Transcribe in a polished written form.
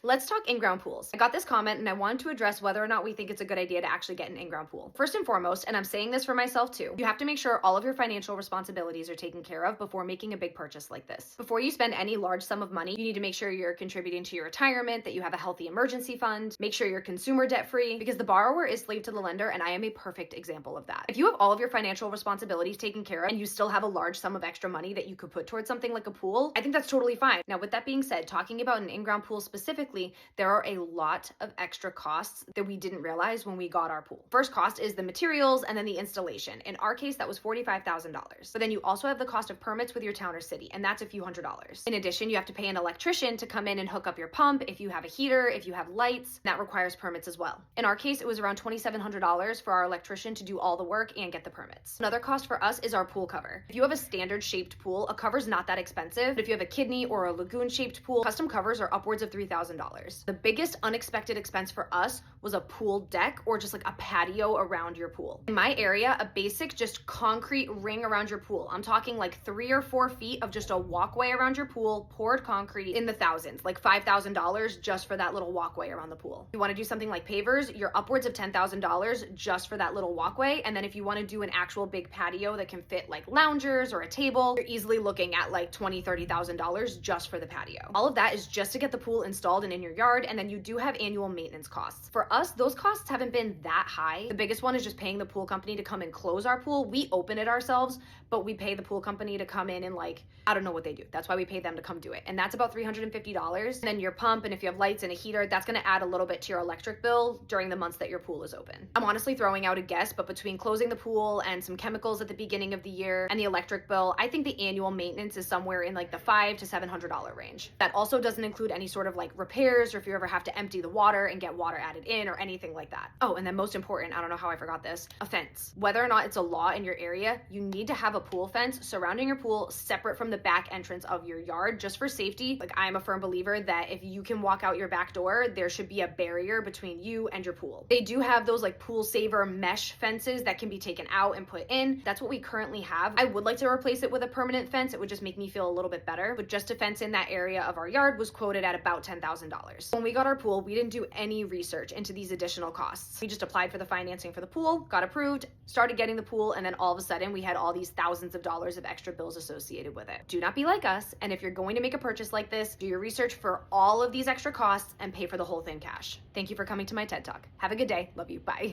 Let's talk in-ground pools. I got this comment and I wanted to address whether or not we think it's a good idea to actually get an in-ground pool. First and foremost, and I'm saying this for myself too, you have to make sure all of your financial responsibilities are taken care of before making a big purchase like this. Before you spend any large sum of money, you need to make sure you're contributing to your retirement, that you have a healthy emergency fund, make sure you're consumer debt free, because the borrower is slave to the lender, and I am a perfect example of that. If you have all of your financial responsibilities taken care of and you still have a large sum of extra money that you could put towards something like a pool, I think that's totally fine. Now, with that being said, talking about an in-ground pool specifically, there are a lot of extra costs that we didn't realize when we got our pool. First cost is the materials and then the installation. In our case, that was $45,000. But then you also have the cost of permits with your town or city, and that's a few $100s. In addition, you have to pay an electrician to come in and hook up your pump. If you have a heater, if you have lights, that requires permits as well. In our case, it was around $2,700 for our electrician to do all the work and get the permits. Another cost for us is our pool cover. If you have a standard shaped pool, a cover's not that expensive. But if you have a kidney or a lagoon shaped pool, custom covers are upwards of $3,000. The biggest unexpected expense for us was a pool deck, or just like a patio around your pool. In my area, a basic just concrete ring around your pool. I'm talking like 3 or 4 feet of just a walkway around your pool, poured concrete, in the thousands, like $5,000 just for that little walkway around the pool. If you want to do something like pavers, you're upwards of $10,000 just for that little walkway. And then if you want to do an actual big patio that can fit like loungers or a table, you're easily looking at like $20,000, $30,000 just for the patio. All of that is just to get the pool installed and in your yard, and then you do have annual maintenance costs. For us, those costs haven't been that high. The biggest one is just paying the pool company to come and close our pool. We open it ourselves, but we pay the pool company to come in and like, I don't know what they do. That's why we pay them to come do it. And that's about $350. And then your pump, and if you have lights and a heater, that's gonna add a little bit to your electric bill during the months that your pool is open. I'm honestly throwing out a guess, but between closing the pool and some chemicals at the beginning of the year and the electric bill, I think the annual maintenance is somewhere in like the $500 to $700 range. That also doesn't include any sort of like repairs, or if you ever have to empty the water and get water added in or anything like that. Oh, and then most important, I don't know how I forgot this, a fence. Whether or not it's a law in your area, you need to have a pool fence surrounding your pool separate from the back entrance of your yard, just for safety. Like, I'm a firm believer that if you can walk out your back door, there should be a barrier between you and your pool. They do have those like pool saver mesh fences that can be taken out and put in. That's what we currently have. I would like to replace it with a permanent fence. It would just make me feel a little bit better, but just a fence in that area of our yard was quoted at about $10,000. When we got our pool, we didn't do any research into these additional costs. We just applied for the financing for the pool, got approved, started getting the pool, and then all of a sudden we had all these thousands of dollars of extra bills associated with it. Do not be like us, and if you're going to make a purchase like this, do your research for all of these extra costs and pay for the whole thing cash. Thank you for coming to my TED Talk. Have a good day. Love you. Bye.